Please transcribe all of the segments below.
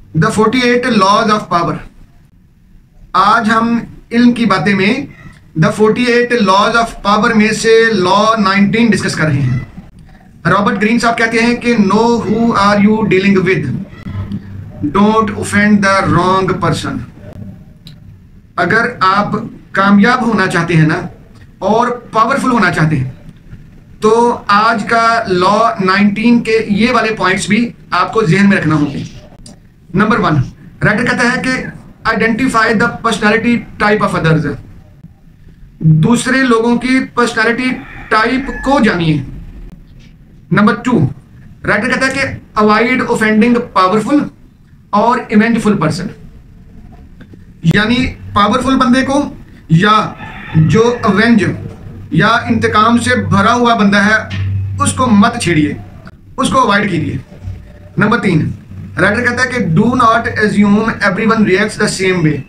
The 48 laws of power. आज हम इल्म की बातें में द 48 लॉज ऑफ पावर में से लॉ 19 डिस्कस कर रहे हैं। रॉबर्ट ग्रीन साहब कहते हैं कि know who are you dealing with, don't offend the wrong person. अगर आप कामयाब होना चाहते हैं ना और पावरफुल होना चाहते हैं तो आज का लॉ 19 के ये वाले पॉइंट्स भी आपको जहन में रखना होंगे। नंबर 1, राइटर कहता है कि identify the personality type of others. दूसरे लोगों की पर्सनालिटी टाइप को जानिए। नंबर 2, राइटर कहता है कि अवॉइड ऑफेंडिंग पावरफुल और इवेंटफुल पर्सन। यानी पावरफुल बंदे को या जो अवेंज या इंतकाम से भरा हुआ बंदा है उसको मत छेड़िए, उसको अवॉइड कीजिए। नंबर 3, राइटर कहता है कि do not assume everyone reacts the same वे।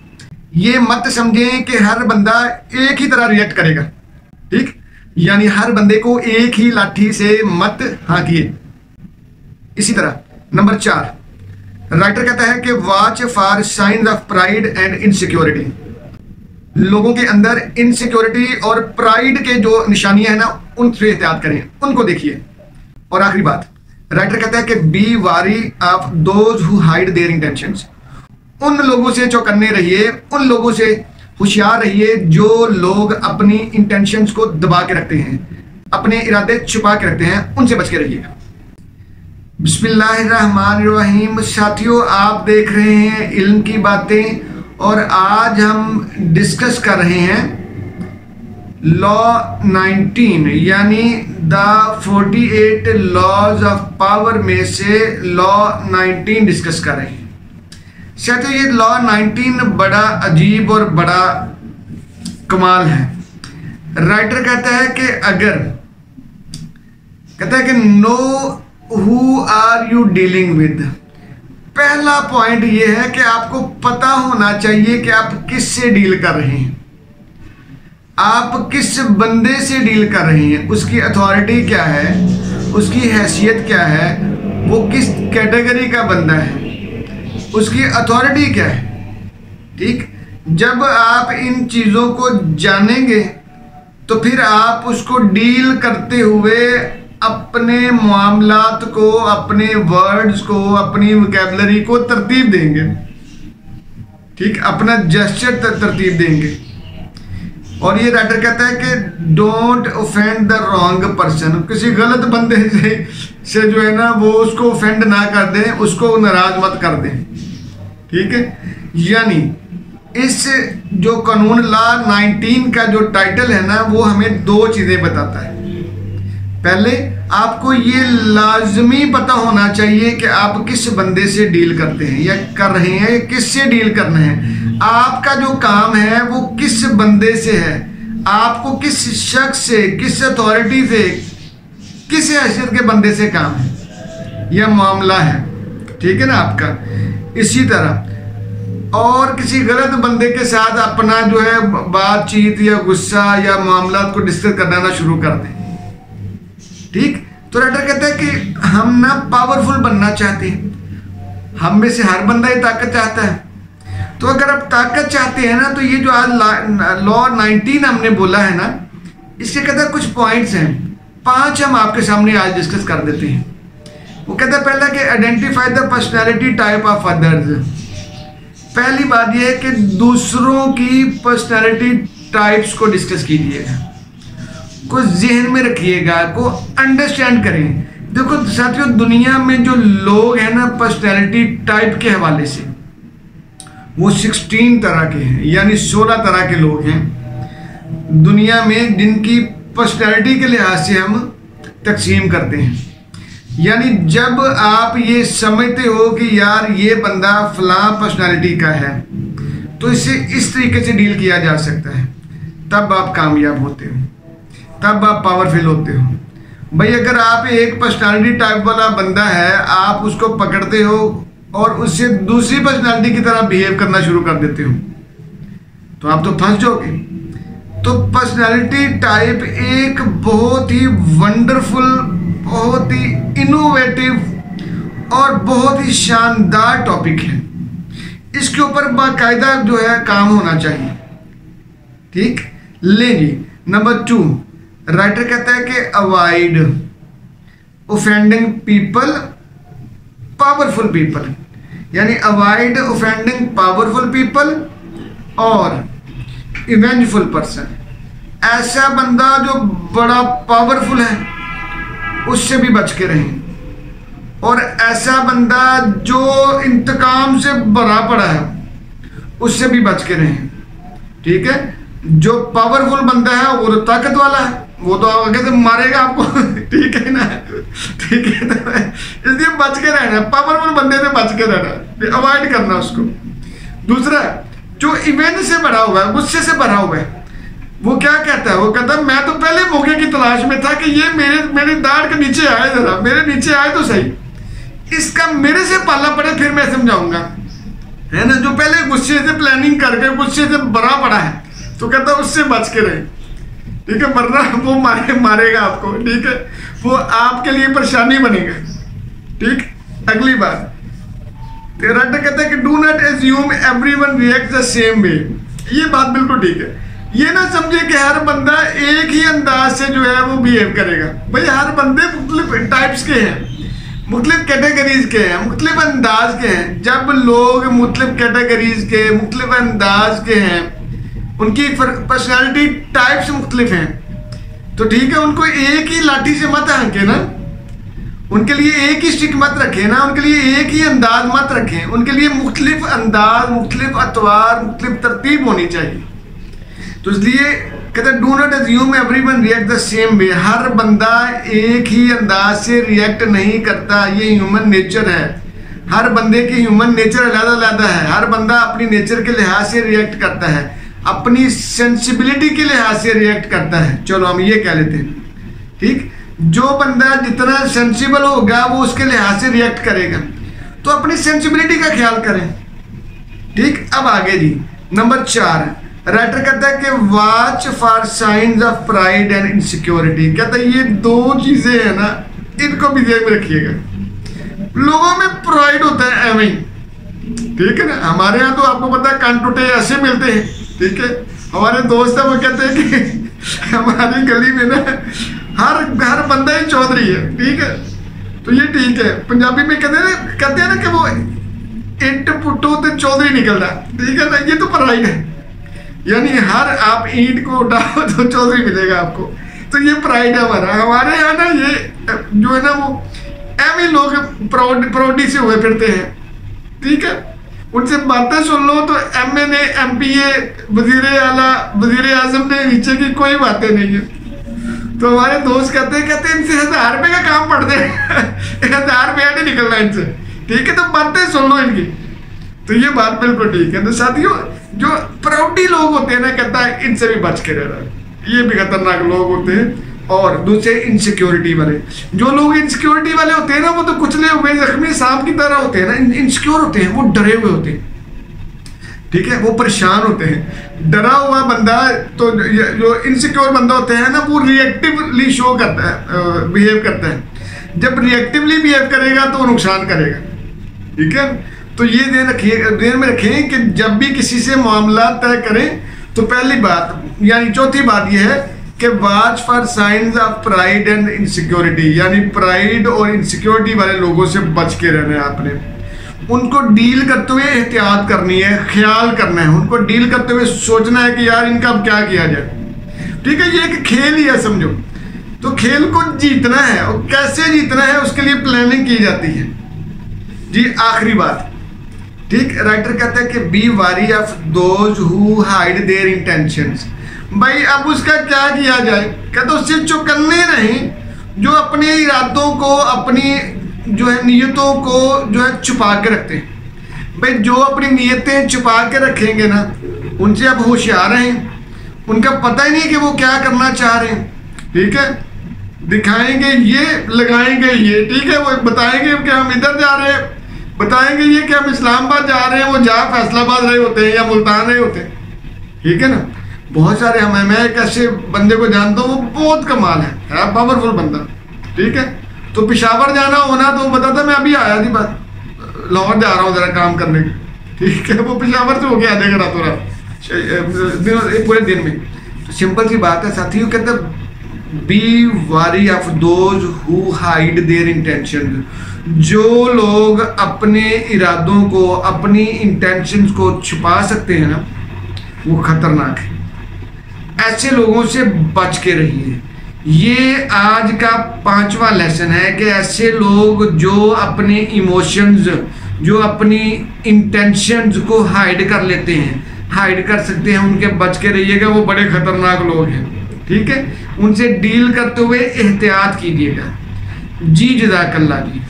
ये मत समझें कि हर बंदा एक ही तरह रिएक्ट करेगा, ठीक? यानी हर बंदे को एक ही लाठी से मत हाँकिए। इसी तरह नंबर 4, राइटर कहता है कि watch for science of pride and insecurity. लोगों के अंदर इनसिक्योरिटी और प्राइड के जो निशानियां हैं ना उनसे एहतियात करें, उनको देखिए। और आखिरी बात, राइटर कहता है कि be wary of those who hide their intentions. उन लोगों से चौकन्ने रहिए, उन लोगों से होशियार रहिए जो लोग अपनी इंटेंशंस को दबा के रखते हैं, अपने इरादे छुपा के रखते हैं, उनसे बच के रहिएगा। बिस्मिल्लाहिर्रहमानिर्रहीम। साथियों, आप देख रहे हैं इल्म की बातें और आज हम डिस्कस कर रहे हैं लॉ 19 यानी द 48 लॉज ऑफ पावर में से लॉ 19 डिस्कस कर रहे हैं। साथियों, ये लॉ 19 बड़ा अजीब और बड़ा कमाल है। राइटर कहता है कि know who are you dealing with. पहला पॉइंट ये है कि आपको पता होना चाहिए कि आप किससे डील कर रहे हैं, आप किस बंदे से डील कर रहे हैं, उसकी अथॉरिटी क्या है, उसकी हैसियत क्या है, वो किस कैटेगरी का बंदा है, उसकी अथॉरिटी क्या है। ठीक, जब आप इन चीज़ों को जानेंगे तो फिर आप उसको डील करते हुए अपने मामलात को, अपने वर्ड्स को, अपनी वोकैबुलरी को तरतीब देंगे। ठीक, अपना जेस्चर तरतीब देंगे। और ये राइटर कहता है कि don't offend the wrong person. किसी गलत बंदे से जो है ना वो उसको ऑफेंड ना कर दें, उसको नाराज मत कर दें। ठीक है, यानी इस जो कानून लॉ 19 का जो टाइटल है ना वो हमें दो चीज़ें बताता है। पहले आपको ये लाजमी पता होना चाहिए कि आप किस बंदे से डील करते हैं या कर रहे हैं, किससे डील करना है। आपका जो काम है वो किस बंदे से है, आपको किस शख्स से, किस अथॉरिटी से, किस हैसियत के बंदे से काम है, यह मामला है। ठीक है ना आपका। इसी तरह और किसी गलत बंदे के साथ अपना जो है बातचीत या गुस्सा या मामला को डिस्कस करना ना शुरू कर दें। ठीक, तो राइटर कहता है कि हम ना पावरफुल बनना चाहते हैं, हम में से हर बंदा ये ताकत चाहता है। तो अगर आप ताकत चाहते हैं ना तो ये जो आज लॉ 19 हमने बोला है ना, इसके कहता है कुछ पॉइंट्स हैं, 5 हम आपके सामने आज डिस्कस कर देते हैं। वो कहता है पहला कि identify the personality type of others. पहली बात यह है कि दूसरों की पर्सनैलिटी टाइप्स को डिस्कस कीजिएगा, को जहन में रखिएगा, को अंडरस्टैंड करें। देखो साथियों, दुनिया में जो लोग हैं ना पर्सनैलिटी टाइप के हवाले से वो 16 तरह के हैं, यानी 16 तरह के लोग हैं दुनिया में जिनकी पर्सनैलिटी के लिहाज से हम तकसीम करते हैं। यानी जब आप ये समझते हो कि यार ये बंदा फलां पर्सनैलिटी का है तो इसे इस तरीके से डील किया जा सकता है, तब आप कामयाब होते हो, तब आप पावरफुल होते हो। भाई अगर आप एक पर्सनालिटी टाइप वाला बंदा है, आप उसको पकड़ते हो और उससे दूसरी पर्सनालिटी की तरह बिहेव करना शुरू कर देते हो तो आप तो फंस जाओगे। तो पर्सनालिटी टाइप एक बहुत ही वंडरफुल, बहुत ही इनोवेटिव और बहुत ही शानदार टॉपिक है, इसके ऊपर बाकायदा जो है काम होना चाहिए। ठीक, लेंगे। नंबर 2, राइटर कहता है कि avoid offending people powerful people, यानी अवॉइड ऑफेंडिंग पावरफुल पीपल और इवेंजफुल पर्सन। ऐसा बंदा जो बड़ा पावरफुल है उससे भी बच के रहें, और ऐसा बंदा जो इंतकाम से भरा पड़ा है उससे भी बच के रहें। ठीक है, जो पावरफुल बंदा है वो तो ताकत वाला है, वो तो आगे से मारेगा आपको। ठीक है ना, ठीक है, तो इसलिए बच के रहना, पावरफुल बंदे से बच के रहना, अवॉइड करना उसको। दूसरा, जो इवेंट से भरा हुआ है, गुस्से से भरा हुआ है, वो क्या कहता है? वो कहता है मैं तो पहले मौके की तलाश में था कि ये मेरे दाढ़ के नीचे आए, जरा मेरे नीचे आए तो सही, इसका मेरे से पाला पड़े फिर मैं समझाऊंगा, है ना। जो पहले गुस्से से प्लानिंग करके गुस्से से भरा पड़ा है, तो कहता है उससे बच के रहे। ठीक है, वरना वो मारेगा आपको। ठीक है, वो आपके लिए परेशानी बनेगा। ठीक, अगली बात, राइटर कहता है कि do not assume everyone react the same वे। ये बात बिल्कुल ठीक है। ये ना समझे कि हर बंदा एक ही अंदाज से जो है वो बिहेव करेगा। भाई हर बंदे मुख्तलिफ टाइप्स के हैं, मुख्तलिफ कैटेगरीज के हैं, मुख्तलिफ अंदाज के हैं। जब लोग मुख्तलिफ कैटेगरीज के, मुख्तलिफ अंदाज के हैं, उनकी पर्सनैलिटी टाइप्स मुख्तलिफ हैं, तो ठीक है, उनको एक ही लाठी से मत हाँके ना, उनके लिए एक ही स्टिक मत रखें ना, उनके लिए एक ही अंदाज मत रखें, उनके लिए मुख्तलिफ अंदाज, मुख्तलिफ अतवार, मुख्तलिफ तरतीब होनी चाहिए। तो इसलिए कहते हैं do not assume everyone react the same way. हर बंदा एक ही अंदाज से रिएक्ट नहीं करता, ये ह्यूमन नेचर है। हर बंदे की ह्यूमन नेचर अलग-अलग है। हर बंदा अपनी नेचर के लिहाज से रिएक्ट करता है, अपनी सेंसिबिलिटी के लिहाज से रिएक्ट करता है। चलो हम ये कह लेते हैं। ठीक, जो बंदा जितना सेंसिबल होगा वो उसके लिहाज से रिएक्ट करेगा, तो अपनी सेंसिबिलिटी का ख्याल करें। ठीक, अब आगे जी, नंबर 4, राइटर कहता है कि watch for science of pride and insecurity. कहता है ये दो चीजें हैं ना, इनको भी ध्यान में रखिएगा। लोगों में प्राइड होता है एवं, ठीक है ना। हमारे यहाँ तो आपको पता है कान टूटे ऐसे मिलते हैं। ठीक है, हमारे दोस्त है वो कहते हैं कि हमारी गली में ना हर बंदा ही चौधरी है। ठीक है, तो ये ठीक है। पंजाबी में कहते हैं ना कि वो ईंट पुट्टो तो चौधरी निकल रहा। ठीक है ना, ये तो प्राइड है, यानी हर आप ईंट को उठाओ तो चौधरी मिलेगा आपको। तो ये प्राइड है हमारे यहाँ ना, ये जो है ना वो एम ही लोग प्राउडी से हुए फिरते हैं। ठीक है, उनसे बातें सुन लो तो MNA MPA वजीर आला वजीर आजम ने नीचे की कोई बातें नहीं है। तो हमारे दोस्त कहते हैं इनसे 1000 रुपये का काम पड़ जाए 1000 रुपया नहीं निकलना इनसे। ठीक है, तो बातें सुन लो इनकी। तो ये बात बिल्कुल ठीक है। तो साथियों, जो प्राउडी लोग होते हैं ना, कहता है इनसे भी बच के रहना, ये भी खतरनाक लोग होते हैं। और दूसरे इनसिक्योरिटी वाले, जो लोग इनसिक्योरिटी वाले होते हैं ना, वो तो कुचले हुए जख्मी सांप की तरह होते हैं ना, इनसिक्योर होते हैं, वो डरे हुए होते हैं। ठीक है, वो परेशान होते हैं। डरा हुआ बंदा, तो जो इनसिक्योर बंदा होता है ना, वो रिएक्टिवली शो करता है, बिहेव करता है। जब रिएक्टिवली बिहेव करेगा तो वो नुकसान करेगा। ठीक है, तो ये ध्यान में रखें कि जब भी किसी से मामला तय करें तो पहली बात, यानी चौथी बात यह है कि watch for science of pride and insecurity, यानी प्राइड और इनसिक्योरिटी वाले लोगों से बच के रहना है आपने। उनको डील करते हुए एहतियात करनी है, ख्याल करना है, उनको डील करते हुए सोचना है कि यार इनका अब क्या किया जाए। ठीक है, ये एक खेल ही है समझो। तो खेल को जीतना है, और कैसे जीतना है उसके लिए प्लानिंग की जाती है। जी, आखिरी बात, ठीक, राइटर कहता है कि be wary of those who hide their intentions. भाई अब उसका क्या किया जाए? कहता उससे चौकन्ने रहें जो अपने इरादों को, अपनी जो है नीयतों को जो है छुपा के रखते हैं। भाई जो अपनी नीयतें छुपा के रखेंगे ना, उनसे अब होशियार रहें। उनका पता ही नहीं कि वो क्या करना चाह रहे हैं। ठीक है, दिखाएंगे ये, लगाएंगे ये। ठीक है, वो बताएंगे कि हम इधर जा रहे हैं, बताएंगे ये कि हम इस्लामाबाद जा रहे हैं, वो जा फैसलाबाद रहे होते हैं या मुल्तान रहे होते हैं। ठीक है ना, बहुत सारे मैं एक ऐसे बंदे को जानता हूँ, वो बहुत कमाल है पावरफुल बंदा। ठीक है, तो पेशावर जाना होना तो बताता मैं अभी आया थी, बस लाहौर जा रहा हूँ जरा काम करने, ठीक है, वो पेशावर से होके आ जाएगा रातों रात पूरे दिन में। तो सिंपल सी बात है साथियों, कहते B wary of those who hide there intention. जो लोग अपने इरादों को, अपनी इंटेंशंस को छुपा सकते हैं ना, वो खतरनाक है। ऐसे लोगों से बच के रहिए। ये आज का 5वां लेसन है कि ऐसे लोग जो अपने इमोशंस, जो अपनी इंटेंशंस को हाइड कर लेते हैं, हाइड कर सकते हैं, उनके बच के रहिएगा। वो बड़े खतरनाक लोग हैं, ठीक है। उनसे डील करते हुए एहतियात कीजिएगा। जी जज़ाकल्लाह जी।